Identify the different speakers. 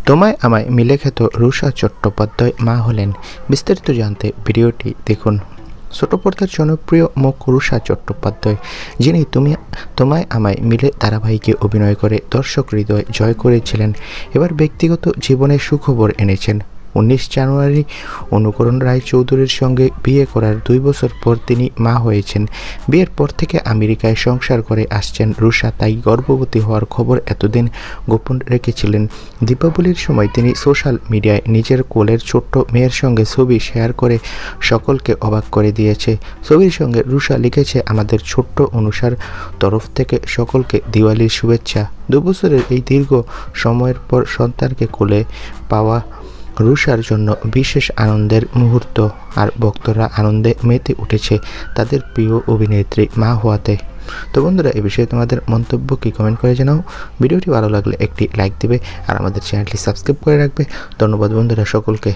Speaker 1: তোমায় আমায় মিলে খেত রুষা চট্টোপাধ্যায় মা হলেন। বিস্তারিত জানতে ভিডিওটি দেখুন। ছোট পর্দার জনপ্রিয় মুখ রুষা চট্টোপাধ্যায়, যিনি তোমায় আমায় মিলে ধারাবাহিকে অভিনয় করে দর্শক হৃদয় জয় করেছিলেন, এবার ব্যক্তিগত জীবনে সুখবর এনেছেন। 19 জানুয়ারি অনুকরণ রায়চৌধুরীর সঙ্গে বিয়ে করার 2 বছর পর তিনি মা হয়েছেন। বিয়ের পর থেকে আমেরিকায় সংসার করে আসছেন রুষা, তাই গর্ভবতী হওয়ার খবর এতদিন গোপন রেখেছিলেন। দীপাবলির সময় তিনি সোশ্যাল মিডিয়ায় নিজের কোলের ছোট্ট মেয়ের সঙ্গে ছবি শেয়ার করে সকলকে অবাক করে দিয়েছে। ছবির সঙ্গে রুষা লিখেছে, আমাদের ছোট্ট অনুষার তরফ থেকে সকলকে দিওয়ালির শুভেচ্ছা। 2 বছরের এই দীর্ঘ সময়ের পর সন্তানকে কোলে পাওয়া রুষার জন্য বিশেষ আনন্দের মুহূর্ত, আর ভক্তরা আনন্দে মেতে উঠেছে তাদের প্রিয় অভিনেত্রী মা হওয়াতে। তো বন্ধুরা, এই বিষয়ে তোমাদের মন্তব্য কি কমেন্ট করে জানাও। ভিডিওটি ভালো লাগলে একটি লাইক দিবে আর আমাদের চ্যানেলটি সাবস্ক্রাইব করে রাখবে। ধন্যবাদ বন্ধুরা সকলকে।